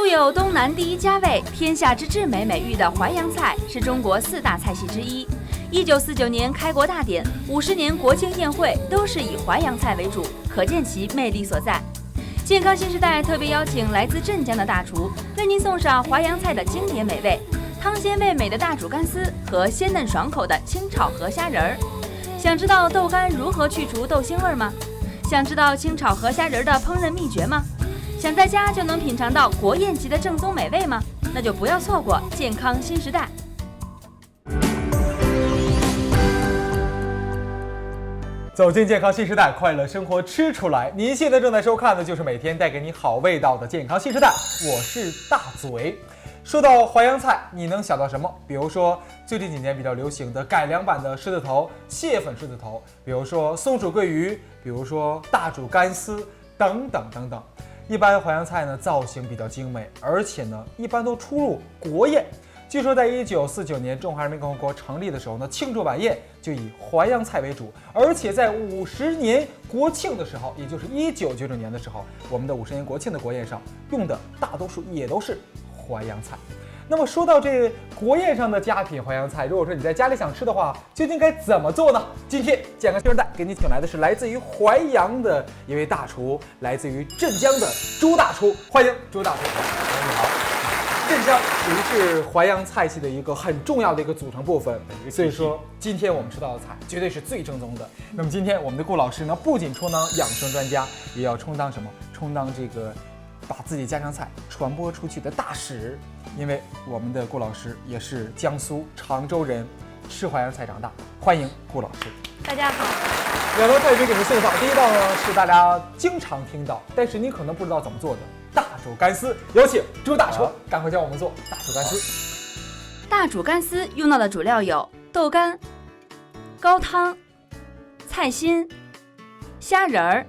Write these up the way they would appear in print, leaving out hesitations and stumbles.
素有东南第一家味、天下之至美美誉的淮扬菜是中国4大菜系之一。1949年开国大典、50年国庆宴会都是以淮扬菜为主，可见其魅力所在。健康新时代特别邀请来自镇江的大厨，为您送上淮扬菜的经典美味：汤鲜味美的大煮干丝和鲜嫩爽口的清炒河虾仁儿。想知道豆干如何去除豆腥味吗？想知道清炒河虾仁的烹饪秘诀吗？想在家就能品尝到国宴级的正宗美味吗？那就不要错过健康新时代。走进健康新时代，快乐生活吃出来。您现在正在收看的就是每天带给你好味道的健康新时代，我是大嘴。说到淮扬菜，你能想到什么？比如说最近几年比较流行的改良版的狮子头、蟹粉狮子头，比如说松鼠桂鱼，比如说大煮干丝等等等等。一般淮扬菜呢造型比较精美，而且呢一般都出入国宴。据说在1949年中华人民共和国成立的时候呢，庆祝晚宴就以淮扬菜为主，而且在50年国庆的时候，也就是1999年的时候，我们的50年国庆的国宴上用的大多数也都是淮扬菜。那么说到这国宴上的佳品淮扬菜，如果说你在家里想吃的话，究竟该怎么做呢？今天健康新时代给你请来的是来自于淮阳的一位大厨，来自于镇江的朱大厨，欢迎朱大厨。你好。镇江属于是淮扬菜系的一个很重要的一个组成部分，所以说今天我们吃到的菜绝对是最正宗的。那么今天我们的顾老师呢，不仅充当养生专家，也要充当什么？充当这个把自己家常菜传播出去的大使。因为我们的顾老师也是江苏常州人，吃淮扬菜长大。欢迎顾老师。大家好。2道菜品给您送上，第一道呢是大家经常听到，但是你可能不知道怎么做的。大煮干丝，有请朱大厨赶快教我们做大煮干丝。大煮干丝用到的主料有豆干、高汤、菜心、虾仁儿、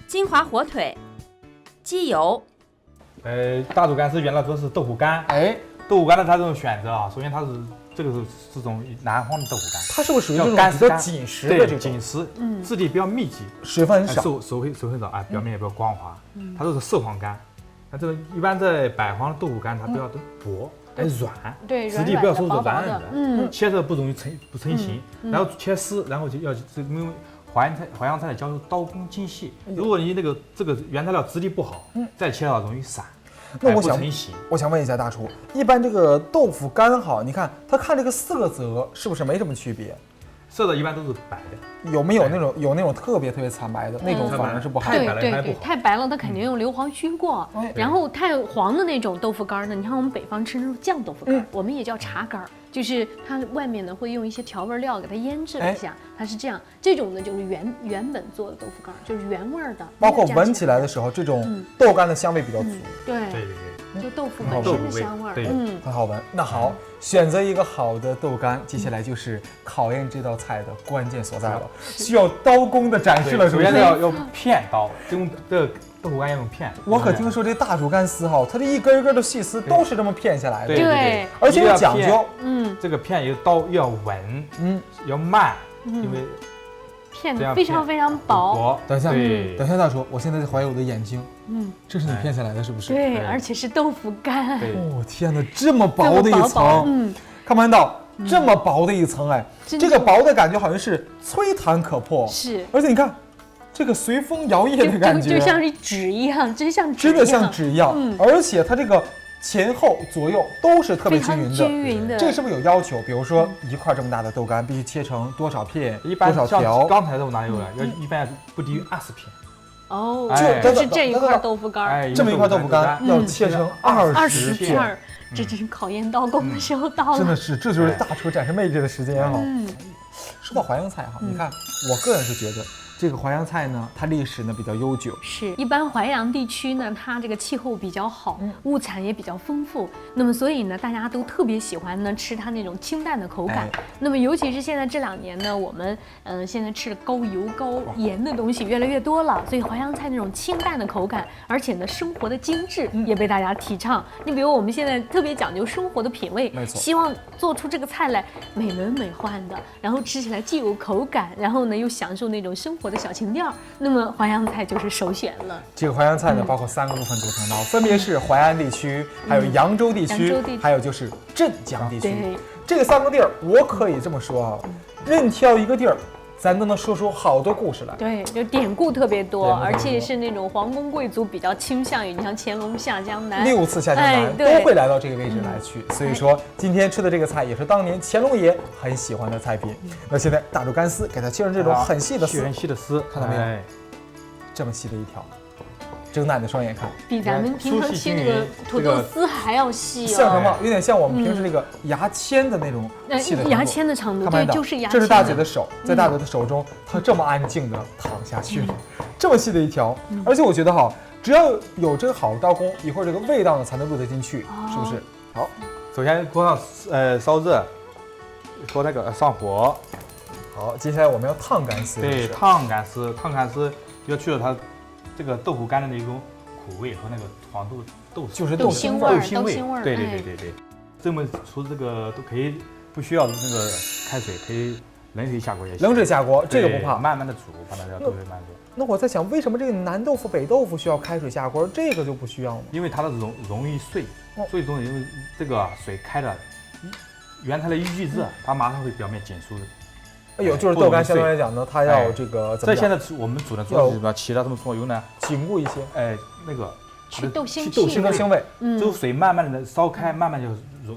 金华火腿、鸡油。大煮干丝原料都是豆腐干。豆腐干的它这种选择啊，首先它是这个是这种南方的豆腐干，它是不是属于这种比较紧实的这种？紧实，质地比较密集，水分很少，手很少啊，表面也比较光滑。它都是色黄干，那这个一般在白黄的豆腐干它比较薄，软，对，质地不要说是软的，切的不容易不成形，然后切丝，然后就要因为淮扬菜讲究刀工精细，如果你这个原材料质地不好，再切的话容易散。那我想问一下大厨，一般这个豆腐干好，你看它看这个色泽是不是没什么区别？色的一般都是白的，有没有那种特别惨白的那种，反而是不好。太白了还不好。太白了它肯定用硫磺熏过，然后太黄的那种豆腐干呢，你看我们北方吃那种酱豆腐干，我们也叫茶干，就是它外面呢会用一些调味料给它腌制了一下，它是这样。这种呢就是原本做的豆腐干，就是原味的。包括闻起来的时候，这种豆干的香味比较足。对。就豆腐本身的香味，很好闻。那好，选择一个好的豆干，接下来就是考验这道菜的关键所在了，需要刀工的展示了。首先要片刀，这个豆腐干要用片。我可听说这大煮干丝哈，它这一根一根的细丝都是这么片下来的，对，而且有讲究。这个片有刀要稳，要慢，因为片得非常非常薄。等一下，大厨，我现在在怀疑我的眼睛。这是你片下来的，是不是？对，而且是豆腐干。哦，天哪，这么薄的一层，看不看到？这么薄的一层，这个薄的感觉好像是吹弹可破。是，而且你看，这个随风摇曳的感觉，就像是纸一样，真的像纸一样。而且它这个前后左右都是特别均匀的。这个是不是有要求？比如说一块这么大的豆干必须切成多少片，多少条？刚才我哪有了？一般不低于20片。哦，就是这一块豆腐干，这么一块豆腐干要切成20片，这真是考验刀工的时候到了。真的是，这就是大厨展示魅力的时间哈。说到淮扬菜哈，你看，我个人是觉得。这个淮扬菜呢，它历史呢比较悠久，是一般淮扬地区呢，它这个气候比较好，物产也比较丰富，那么所以呢，大家都特别喜欢呢吃它那种清淡的口感。那么尤其是现在这2年呢，我们现在吃的高油高盐的东西越来越多了，所以淮扬菜那种清淡的口感，而且呢生活的精致也被大家提倡。你比如我们现在特别讲究生活的品味，希望做出这个菜来美轮美奂的，然后吃起来既有口感，然后呢又享受那种生活或者小情调，那么淮扬菜就是首选了。这个淮扬菜呢，包括3个部分组成的，分别是淮安地区，还有扬州地区，还有就是镇江地区。这个3个地儿，我可以这么说啊，任挑一个地儿，咱都能说出好多故事来。对，就典故特别多，而且是那种皇宫贵族比较倾向于，你像乾隆下江南6次下江南都会来到这个位置来去，所以说今天吃的这个菜也是当年乾隆爷很喜欢的菜品。那现在大煮干丝给它切成这种很细的丝，细的丝，看到没有？这么细的一条。睁大你的双眼看，比咱们平常切那个土豆丝还要细哦。像什么？有点像我们平时那个牙签的那种细的程度。牙签的长度，对，就是牙签。这是大嘴的手，在大嘴的手中，它这么安静的躺下去了，这么细的一条。而且我觉得哈，只要有这个好的刀工，一会儿这个味道呢才能入得进去，是不是？好，首先锅上烧热，锅那个上火。好，接下来我们要烫干丝。对，烫干丝要去了它这个豆腐干的那种苦味和那个黄豆就是豆腥味儿。对。这么除这个都可以，不需要那个开水，可以冷水下锅也行。冷水下锅，这个不怕，慢慢的煮，把它豆腐慢煮。那我在想，为什么这个南豆腐、北豆腐需要开水下锅，这个就不需要呢？因为它的容易碎，所以说因为这个水开了，原材料一遇热，它马上会表面紧酥。哎呦，就是豆干相对来讲呢，它要这个怎么样？这现在我们煮的主要是什么？起到什么作用呢？紧固一些。那个去豆腥腥味。这个水慢慢的烧开，慢慢就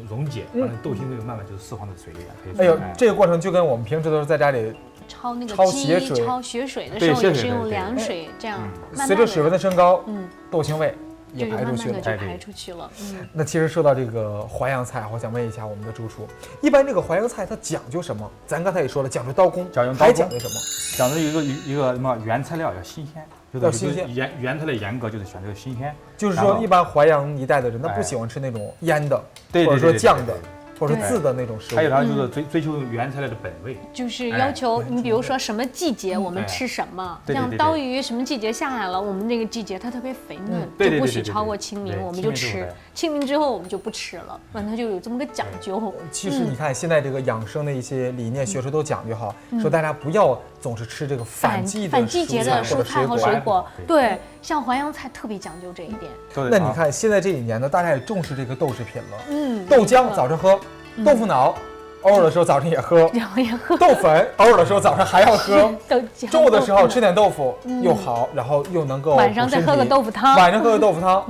溶解，把那豆腥味慢慢就释放在水里面。哎呦，这个过程就跟我们平时都是在家里焯那个血水、焯血水的时候，也是用凉水这样。随着水温的升高，豆腥味也排出去了。那其实说到这个淮扬菜，我想问一下我们的主厨，一般这个淮扬菜它讲究什么？咱刚才也说了，讲究刀工，还讲究什么？讲究一个什么原材料要新鲜，要新鲜。原材料严格就是选这个新鲜。就是说，一般淮扬一带的人，他不喜欢吃那种腌的，或者说酱的。或者渍的那种食物，还有它就是追求原材料的本味，就是要求你比如说什么季节我们吃什么，像刀鱼什么季节下来了，我们这个季节它特别肥嫩，就不许超过清明，我们就吃，清明之后我们就不吃了，反正它就有这么个讲究。其实你看现在这个养生的一些理念学说都讲究哈，说大家不要总是吃这个反季节的蔬菜和水果，对，像淮扬菜特别讲究这一点。那你看现在这几年呢，大家也重视这个豆制品了，豆浆早上喝。豆腐脑，偶尔的时候早上也喝，豆粉偶尔的时候早上还要喝，中午的时候吃点豆腐又好，然后又能够晚上再喝个豆腐汤，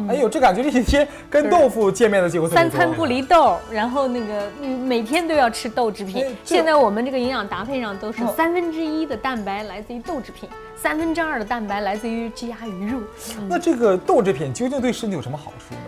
哎呦，这感觉这一天跟豆腐见面的机会特别多。3餐不离豆，然后那个每天都要吃豆制品。现在我们这个营养搭配上都是1/3的蛋白来自于豆制品，2/3的蛋白来自于鸡鸭鱼肉。那这个豆制品究竟对身体有什么好处呢？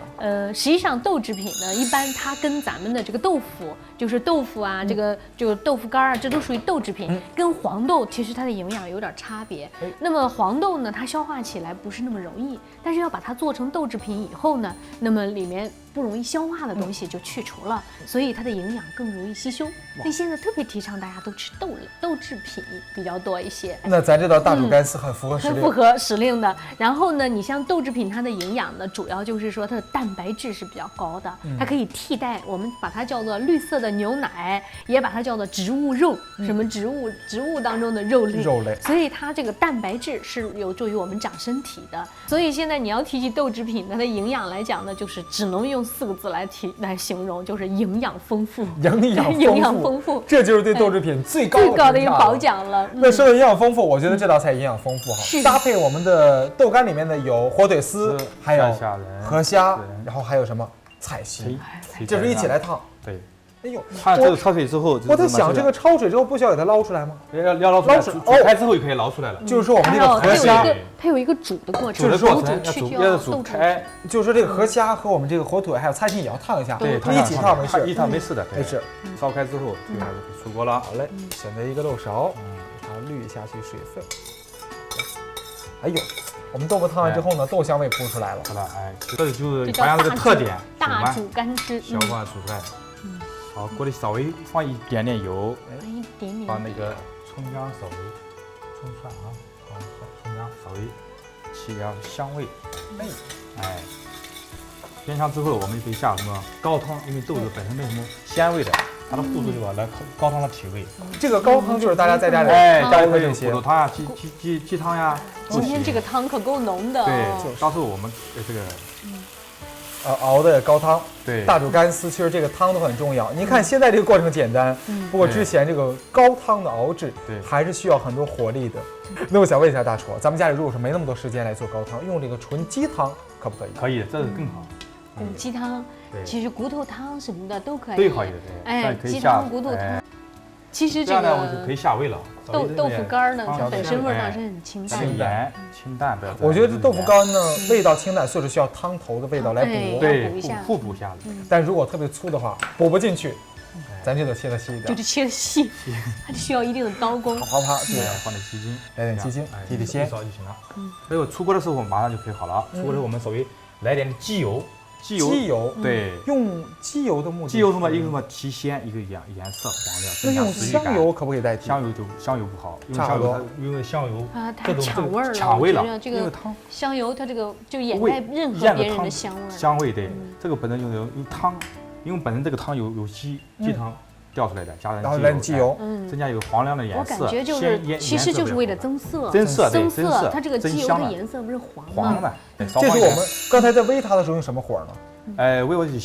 实际上豆制品呢，一般它跟咱们的这个豆腐，就是豆腐啊，这个就是豆腐干啊，这都属于豆制品。跟黄豆其实它的营养有点差别。那么黄豆呢，它消化起来不是那么容易，但是要把它做成豆制品以后呢，那么里面不容易消化的东西就去除了，所以它的营养更容易吸收。所以现在特别提倡大家都吃豆制品比较多一些。那咱这道大煮干丝很符合时令，很符合时令的。然后呢，你像豆制品，它的营养呢，主要就是说它的蛋白质是比较高的，它可以替代我们把它叫做绿色的牛奶，也把它叫做植物肉，什么植物当中的肉类。所以它这个蛋白质是有助于我们长身体的。所以现在你要提起豆制品，它的营养来讲呢，就是只能用4个字来形容，就是营养丰富。营养丰富，这就是对豆制品最高的一个褒奖了。那说到营养丰富，我觉得这道菜营养丰富哈，搭配我们的豆干里面的有火腿丝，还有河虾，然后还有什么菜心，就是一起来烫。对。哎呦，它这个焯水之后，我在想这个焯水之后不需要给它捞出来吗？要捞出来，煮开之后也可以捞出来了。就是说我们这个河虾，它有一个煮的过程，就是要煮开。就是说这个河虾和我们这个火腿还有菜心也要烫一下，对，一起烫没事，一烫没事的，没事。烧开之后就开始出锅了。好嘞，选择一个漏勺，把它滤下去水分。哎呦，我们豆腐烫完之后呢，豆香味扑出来了。哎，这就是淮扬的特点，大煮干吃，小锅煮出来。好，锅里稍微放一点点油，放那个葱姜稍微，葱蒜啊，葱姜稍微起点香味。哎，煸香之后我们就可以下什么高汤，因为豆子本身没什么鲜味的，它的辅助就把那高汤的提味。这个高汤就是大家在家里家里会有这些骨头汤呀、鸡汤呀。今天这个汤可够浓的。对，到时候我们这个熬的高汤，对，大煮干丝，其实这个汤都很重要。您看现在这个过程简单，不过之前这个高汤的熬制，还是需要很多火力的。那我想问一下大厨，咱们家里如果说没那么多时间来做高汤，用这个纯鸡汤可不可以？可以，这个更好。鸡汤，其实骨头汤什么的都可以。对，可以的，哎，鸡汤、骨头汤。其实这个我就可以下味了。豆腐干呢，它本身味道是很清淡的，盐清淡的。我觉得这豆腐干呢，味道清淡，所以需要汤头的味道来补，对，互补一下子。但如果特别粗的话，补不进去，咱就得切得细一点。就是切得细，它需要一定的刀工。啪啪，对，放点鸡精，来点鸡精，提提鲜，烧就行了。还有出锅的时候马上就可以好了。出锅的时候我们稍微来点鸡油。鸡油，对，用鸡油的目的，鸡油什么？一个什么提鲜，一个颜色黄料。那用香油可不可以代替？香油不好，因为香油太抢味儿了。抢味了，这个香油它这个就掩盖任何别人的香味。香味对，这个本身就是有汤，因为本身这个汤有鸡汤调出来的，加上然后来鸡油，增加一个黄亮的颜色。我感觉就是其实就是为了增色，增色，它这个鸡油的颜色不是黄的。这是我们刚才在煨它的时候用什么火呢？煨我就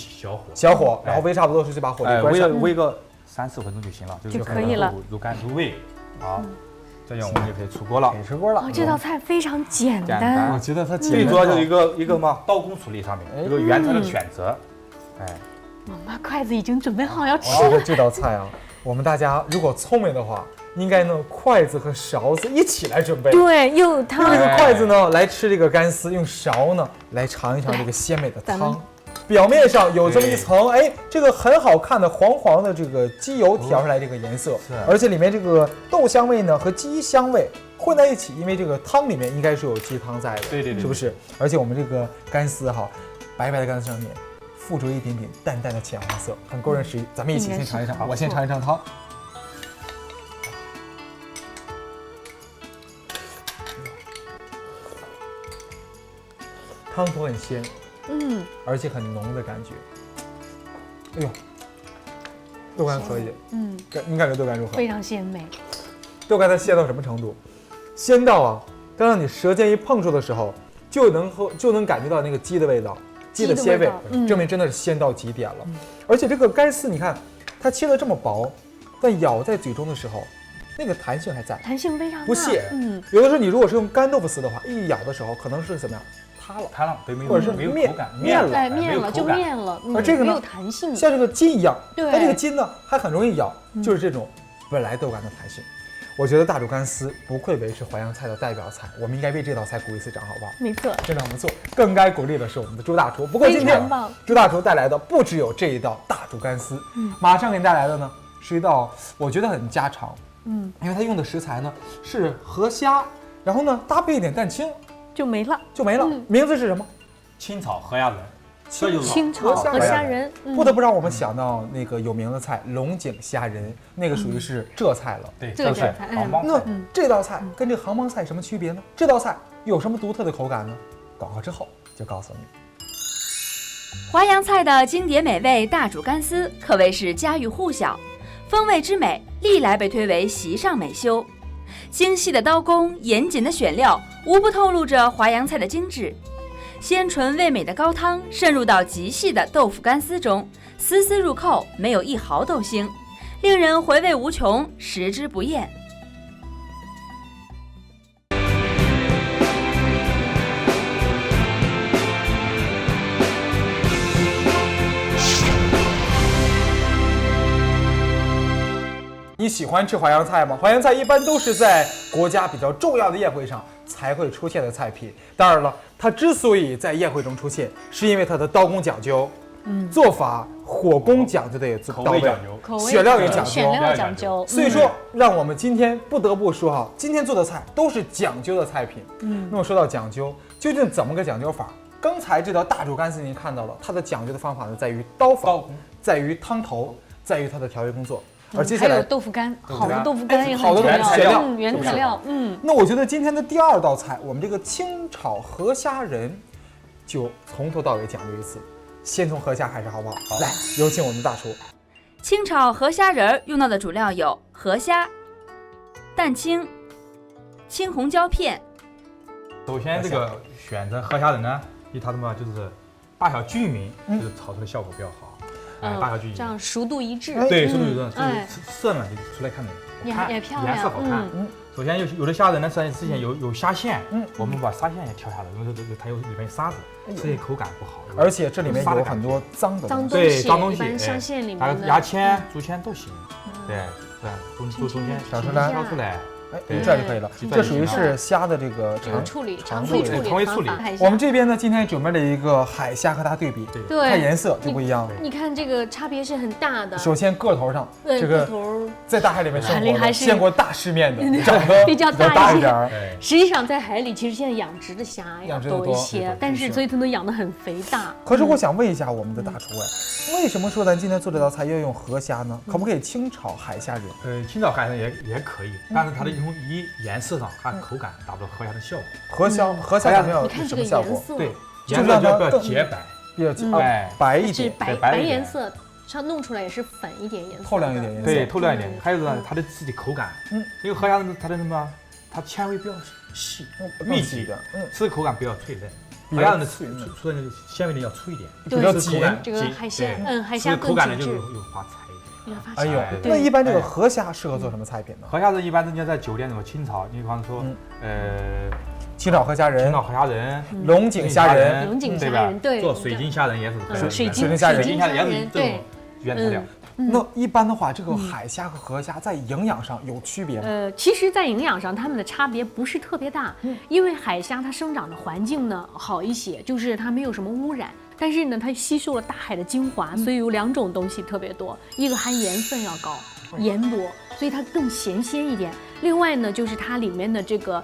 小火，然后煨差不多是就把火关上，煨个3-4分钟就行了，就可以了，入甘入味。好，这样我们就可以出锅了。可以出锅了。这道菜非常简单，我觉得它最主要就是一个嘛刀工处理上面一个原材的选择。妈妈筷子已经准备好要吃了。这道菜啊，我们大家如果聪明的话，应该呢筷子和勺子一起来准备。对，用汤。用这个筷子呢来吃这个干丝，用勺呢来尝一尝这个鲜美的汤。表面上有这么一层，这个很好看的黄黄的这个鸡油调出来这个颜色，而且里面这个豆香味呢和鸡香味混在一起，因为这个汤里面应该是有鸡汤在的，对，是不是？而且我们这个干丝哈，白白的干丝上面附着一点点淡淡的浅黄色，很勾人食欲。咱们一起先尝一尝，我先尝一尝汤。汤头很鲜，而且很浓的感觉。哎呦，豆干可以，你感觉豆干如何？非常鲜美。豆干它鲜到什么程度？鲜到啊，当让你舌尖一碰触的时候，就能感觉到那个鸡的味道，鸡的鲜味，证明真的是鲜到极点了。而且这个干丝，你看它切得这么薄，但咬在嘴中的时候，那个弹性还在，弹性非常大，不泄。有的时候你如果是用干豆腐丝的话，一咬的时候可能是怎么样？塌了，对，或者是没有口感，面了，而这个呢，没有弹性，像这个筋一样，对，它这个筋呢还很容易咬，就是这种本来豆干的弹性。我觉得大煮干丝不愧为是淮扬菜的代表菜，我们应该为这道菜鼓一次掌，好不好？没错，真的不错。更该鼓励的是我们的朱大厨。不过今天朱大厨带来的不只有这一道大煮干丝，马上给你带来的呢是一道我觉得很家常，因为它用的食材呢是河虾，然后呢搭配一点蛋清。就没了。名字是什么？清炒河虾仁。清炒河虾仁，不得不让我们想到那个有名的菜龙井虾仁，那个属于是浙菜了。对，浙菜。那这道菜跟这个杭帮菜什么区别呢？这道菜有什么独特的口感呢？广告之后就告诉你。淮扬菜的经典美味大煮干丝可谓是家喻户晓，风味之美历来被推为席上美修。精细的刀工，严谨的选料，无不透露着淮扬菜的精致。鲜醇味美的高汤渗入到极细的豆腐干丝中，丝丝入扣，没有一毫豆腥，令人回味无穷，食之不厌。你喜欢吃淮扬菜吗？淮扬菜一般都是在国家比较重要的宴会上才会出现的菜品。当然了，它之所以在宴会中出现，是因为它的刀工讲究，做法火功讲究的也到位，选料也讲究，所以说让我们今天不得不说哈，今天做的菜都是讲究的菜品。那么说到讲究，究竟怎么个讲究法？刚才这道大煮干丝您看到了，它的讲究的方法呢，在于刀法，在于汤头，在于它的调味工作。而接下来还有豆腐干，好的豆腐干也很重要，原材料。那我觉得今天的第二道菜，我们这个清炒河虾仁，就从头到尾讲究一次。先从河虾开始，好不好？好，来，有请我们大厨。清炒河虾仁儿用到的主料有河虾、蛋清、青红椒片。首先这个选择河虾仁呢，因为它什么就是大小均匀，就是炒出的效果比较好。大小均匀，这样熟度一致。对，熟度一致，就是色呢就出来看着也漂亮，颜色好看。首先有的虾仁呢，之前有虾线，我们把虾线也挑下来，因为它有里面有沙子，所以口感不好。而且这里面有很多脏的脏东西，脏东西，虾线里面的牙签、竹签都行。对，中间挑出来。这样就可以了。这属于是虾的这个肠胃处理。我们这边呢，今天准备了一个海虾和它对比，看颜色就不一样。你看这个差别是很大的。首先个头上，这个在大海里面生活的，见过大世面的，长得比较大一点。实际上在海里，其实现在养殖的虾要多一些，但是所以它能养得很肥大。可是我想问一下我们的大厨为什么说咱今天做这道菜要用河虾呢？可不可以清炒海虾仁？清炒海虾也可以，但是它的颜色上，它口感达不到河虾的效果。河虾有没有什么效果？对，颜色就比较洁白，比较白一点，白颜色，它弄出来也是粉一点颜色，透亮一点颜色。对，透亮一点。还有呢，它的自己口感，因为河虾它的什么，它纤维比较细，密集的，吃口感比较脆嫩。河虾的出的纤维力要粗一点，比较紧。这个海虾口感呢就有滑柴。哎呦，那一般这个河虾适合做什么菜品呢？河虾是一般人家在酒店怎么清炒，你比方说，清炒河虾仁、龙井虾仁，对吧？做水晶虾仁也是可以，水晶虾仁也是这种原材料。那一般的话，这个海虾和河虾在营养上有区别吗？其实，在营养上，它们的差别不是特别大，因为海虾它生长的环境呢好一些，就是它没有什么污染。但是呢，它吸收了大海的精华，所以有2种东西特别多，一个含盐分要高，盐多，所以它更咸鲜一点。另外呢，就是它里面的这个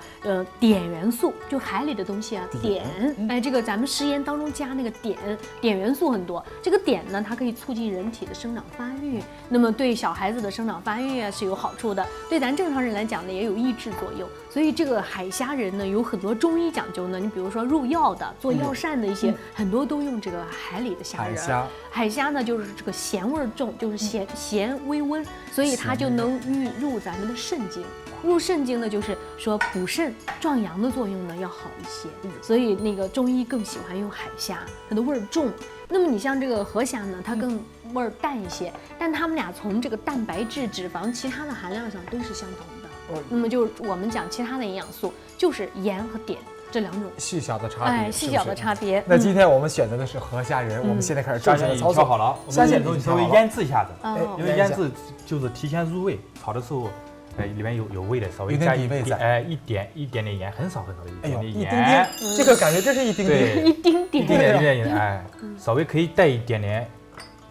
碘元素，就海里的东西啊，碘，这个咱们食盐当中加那个碘元素很多。这个碘呢，它可以促进人体的生长发育，那么对小孩子的生长发育啊是有好处的，对咱正常人来讲呢也有抑制作用。所以这个海虾仁呢，有很多中医讲究呢，你比如说入药的、做药膳的一些，很多都用这个海里的虾仁。海虾呢，就是这个咸味重，就是咸微温，所以它就能入咱们的肾经。入肾经呢，就是说补肾壮阳的作用呢要好一些，所以那个中医更喜欢用海虾，它的味儿重。那么你像这个河虾呢，它更味儿淡一些，但它们俩从这个蛋白质、脂肪、其他的含量上都是相同的。那么就是我们讲其他的营养素，就是盐和碘这2种细小的差别，细小的差别。那今天我们选择的是河虾仁，我们现在开始正式的操作。挑好了，虾线都稍微腌制一下子，因为腌制就是提前入味，炒的时候。里面有味的，稍微加一点点盐，很少的一点点盐，这个感觉这是一丁点，一丁点，稍微可以带一点点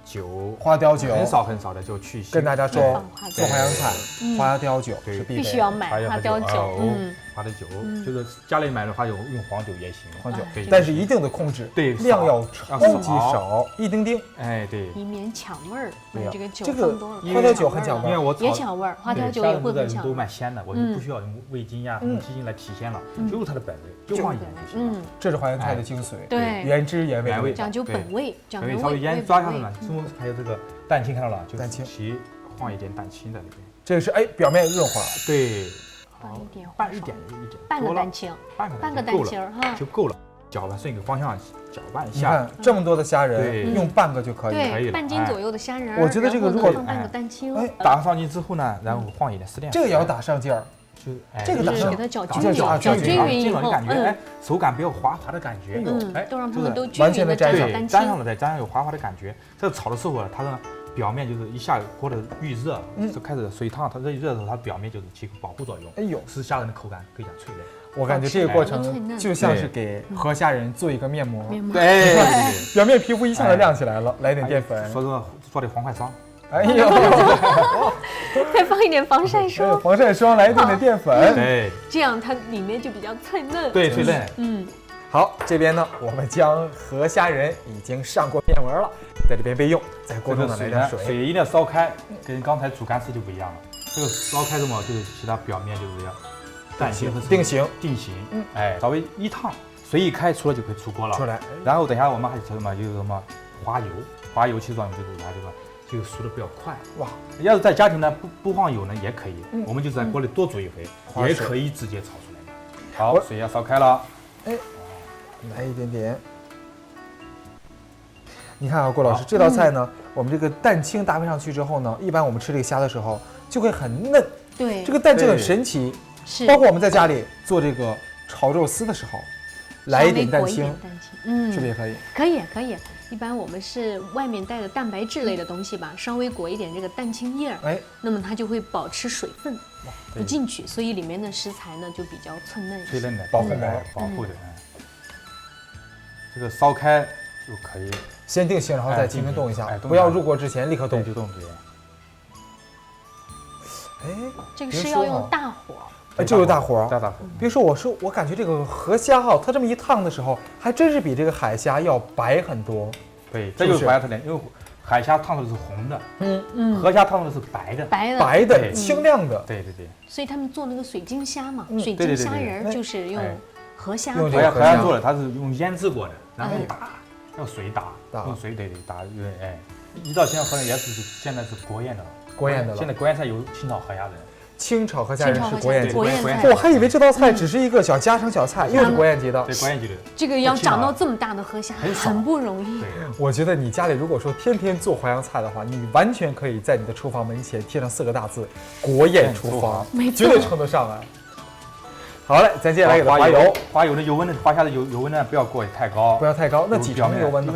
酒，花雕酒，很少的就去腥。跟大家说，做淮扬菜，花雕酒是必须要买花雕酒，花的酒就是家里买的话用黄酒也行，黄酒，但是一定的控制，对，量要超级少，一丁丁，对，以免抢味儿。这个酒这个花雕酒很抢味，因为我也抢味儿，花雕酒也会很抢。都蛮鲜的，我就不需要用味精呀、鸡精来体现了，就是它的本味，就放盐就行了。这是淮扬菜的精髓，对，原汁原味，讲究本味，讲究味。稍微盐抓下来了，还有这个蛋清看到了，就蛋清，放一点蛋清在里边。这个是表面润滑，对。拌一点，半个蛋清哈就够了。搅拌，顺一个方向搅拌一下。你看这么多的虾仁，用半个就可以了。对，半斤左右的虾仁。我觉得这个如果放半个蛋清，打上去之后呢，然后放一点丝链。这个也要打上劲儿，就这个打上给它搅均匀以后，感觉手感比较滑滑的感觉。都让它们都完全的沾上，沾上了再沾上有滑滑的感觉。这炒的时候，它的表面就是一下锅的预热，就开始水烫，它热的时候，它表面就是起保护作用。哎呦，使虾仁的口感更加脆嫩。我感觉这个过程就像是给河虾仁做一个面膜，对，表面皮肤一下子亮起来了，来点淀粉，做点黄块霜。哎呦，再放一点防晒霜，防晒霜，来一点点淀粉，对，这样它里面就比较脆嫩，对，脆嫩。好，这边呢，我们将河虾仁已经上过面纹了，在这边备用，在锅中呢来点水，水一定要烧开，跟刚才煮干丝就不一样了。这个烧开的嘛，就是使它表面就是要定型，稍微一烫，水一开出来就可以出锅了。然后等下我们还什么，就是什么花油，其实作用就是它这个这个熟的比较快。哇，要是在家庭呢不放油呢也可以，我们就在锅里多煮一回，也可以直接炒出来的。好，水要烧开了，哎，来一点点。你看啊，郭老师，这道菜呢，我们这个蛋清搭配上去之后呢，一般我们吃这个虾的时候就会很嫩。对，这个蛋清很神奇，是包括我们在家里做这个炒肉丝的时候，来一点蛋清，是不是也可以？可以。一般我们是外面带的蛋白质类的东西吧，稍微裹一点这个蛋清叶儿，那么它就会保持水分不进去，所以里面的食材呢就比较脆嫩的，保护的。这个烧开就可以，先定型，然后再轻轻动一下，不要入锅之前立刻动。就动。这个是要用大火。就是大火。别说我感觉这个河虾哈，它这么一烫的时候，还真是比这个海虾要白很多。对，这就是白特点，因为海虾烫的是红的，河虾烫的是白的，清亮的。对。所以他们做那个水晶虾嘛，水晶虾仁就是用河虾做的，它是用腌制过的，然后用水打，用水打，一到现在河南也是现在是国宴的了。现在国宴菜有清炒河虾仁。清炒河虾仁是国宴级，我还以为这道菜只是一个小家常小菜，又是国宴级的。对，国宴级的。这个要长到这么大的河虾很不容易。我觉得你家里如果说天天做淮扬菜的话，你完全可以在你的厨房门前贴上4个大字“国宴厨房”，绝对称得上啊。好嘞，咱接下来给它滑油，滑油的油温呢，华夏的油温呢不要过太高，不要太高。那几成油温呢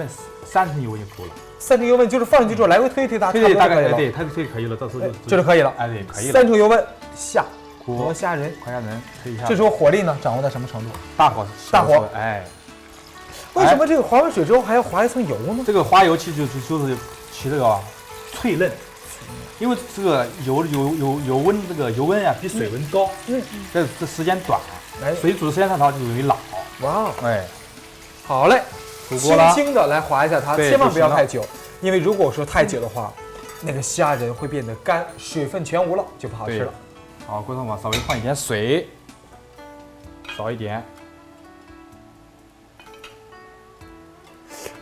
？3成油温就够了。3成油温就是放进去之后来回推它，对，大概对，它推可以了，到时候就是可以了。对，可以了。3成油温下河虾仁，推一下。这时候火力呢掌握在什么程度？大火。为什么这个滑完水之后还要滑一层油呢？这个滑油其实就是起这个脆嫩。因为这个油温这个油温啊比水温高，这时间短，水煮的时间太长就容易老。哇，好嘞，轻轻的来滑一下它，千万不要太久，因为如果说太久的话，那个虾仁会变得干，水分全无了，就不好吃了。好，锅上往稍微放一点水，少一点。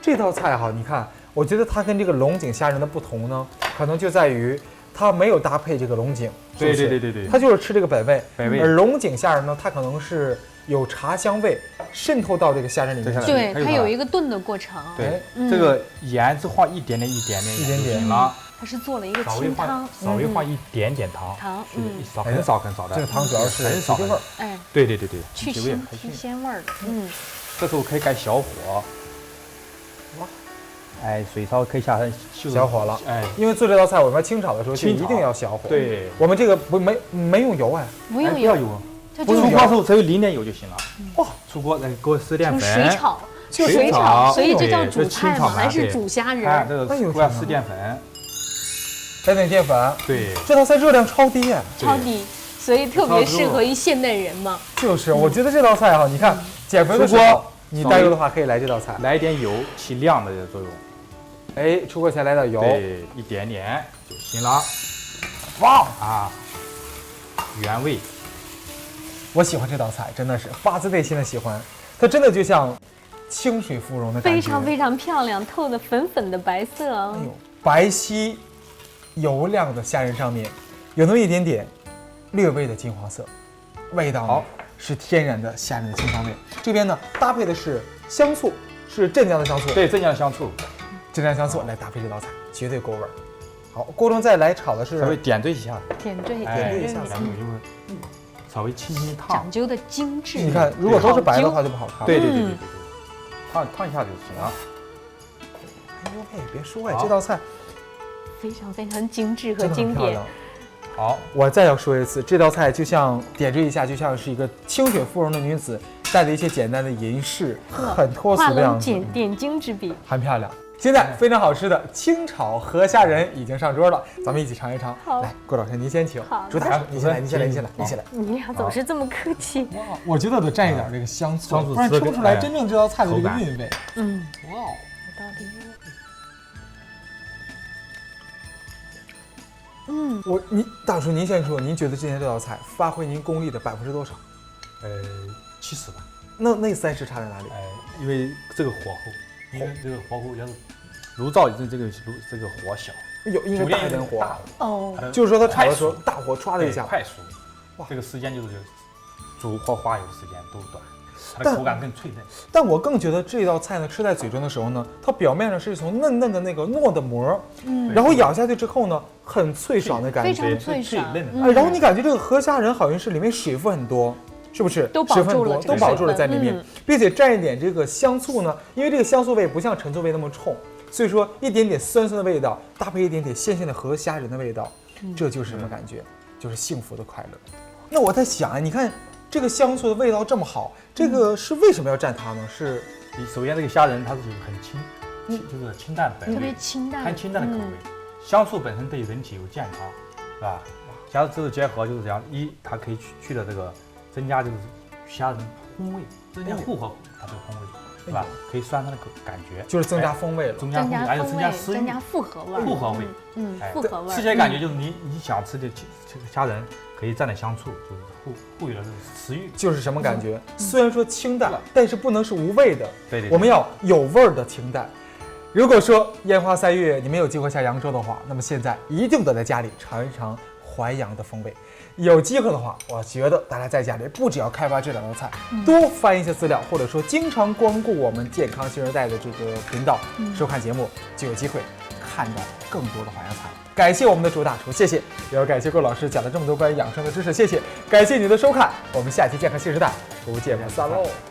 这道菜哈，你看，我觉得它跟这个龙井虾仁的不同呢，可能就在于它没有搭配这个龙井，对，它就是吃这个本味。而龙井虾仁呢，它可能是有茶香味渗透到这个虾仁里面，对，它有一个炖的过程。对，这个盐是放一点点了。它是做了一个清汤，稍微放一点点糖，很少的。这个糖主要是提味儿，对，去鲜味儿的。这时候可以改小火。水烧可以下成小火了，因为做这道菜我们清炒的时候就一定要小火。对，我们这个没用油不用油，不出锅的时候只有淋点油就行了。哇，出锅再给我施点粉，水炒，所以这叫煮菜吗？还是煮虾仁？这个锅要施淀粉，加点淀粉。对，这道菜热量超低，所以特别适合于现代人嘛。就是，我觉得这道菜哈，你看减肥的时候你带油的话可以来这道菜，来一点油起亮的作用。出锅前来点油，对，一点点就行了。哇啊，原味。我喜欢这道菜，真的是发自内心的喜欢。它真的就像清水芙蓉的感觉，非常非常漂亮，透的粉粉的白色。白皙油亮的虾仁上面有那么一点点略微的金黄色，味道呢是天然的虾仁的清香味。这边呢搭配的是香醋，是镇江的香醋，对，镇江香醋。镇江香醋来搭配这道菜，绝对够味儿。好，锅中再来炒的是稍微点缀一下，点缀一下，稍微轻烫，讲究的精致。你看，如果都是白的话就不好看。对，烫一下就行了。哎呦喂，别说这道菜非常非常精致和经典。好，我再要说一次，这道菜就像点缀一下，就像是一个清水芙蓉的女子带着一些简单的银饰，很脱俗的样子，点睛之笔，很漂亮。现在非常好吃的清炒河虾仁已经上桌了，咱们一起尝一尝。来，郭老师您先请。好，主打，你先来。你俩总是这么客气。哇，我觉得得蘸一点这个香醋，不然吃不出来真正这道菜的这个韵味。哇，有道理。大叔您先说，您觉得今天这道菜发挥您功力的多少？70吧。那30差在哪里？因为这个火候。因为这个火候要是炉灶这个火小，有应该大一点火哦，就是说它炒的时候大火唰的一下，快熟，这个时间就是煮或花油的时间都短，它的口感更脆嫩。但我更觉得这道菜呢，吃在嘴中的时候呢，它表面上是一层嫩嫩的那个糯的膜，然后咬下去之后呢，很脆爽的感觉，非常脆爽嫩。然后你感觉这个河虾仁好像是里面水分很多。是不是都保住了，都保住了在里面，并且蘸一点这个香醋呢？因为这个香醋味不像陈醋味那么冲，所以说一点点酸酸的味道，搭配一点点鲜鲜的河虾仁的味道，这就是什么感觉？就是幸福的快乐。那我在想啊，你看这个香醋的味道这么好，这个是为什么要蘸它呢？是首先这个虾仁它是很清，就是清淡本味，特别清淡，很清淡的口味。香醋本身对人体有健康，是吧？加上这个结合就是这样，它可以去了这个。增加就是虾仁风味，增加复合它这个风味，是吧？可以酸它的感觉，就是增加风味了，增加风味，还有增加食欲，增加复合味，复合味，复合味。吃起来感觉就是你想吃的这个虾仁，可以蘸点香醋，就是赋予了这个食欲。就是什么感觉？虽然说清淡，但是不能是无味的，对，我们要有味儿的清淡。如果说烟花3月你没有机会下扬州的话，那么现在一定得在家里尝一尝淮扬的风味。有机会的话，我觉得大家在家里不只要开发这2道菜，多翻一些资料，或者说经常光顾我们健康新时代的这个频道，收看节目，就有机会看到更多的淮扬菜。感谢我们的主大厨，谢谢，也要感谢郭老师讲了这么多关于养生的知识，谢谢，感谢您的收看，我们下期健康新时代不见不散喽。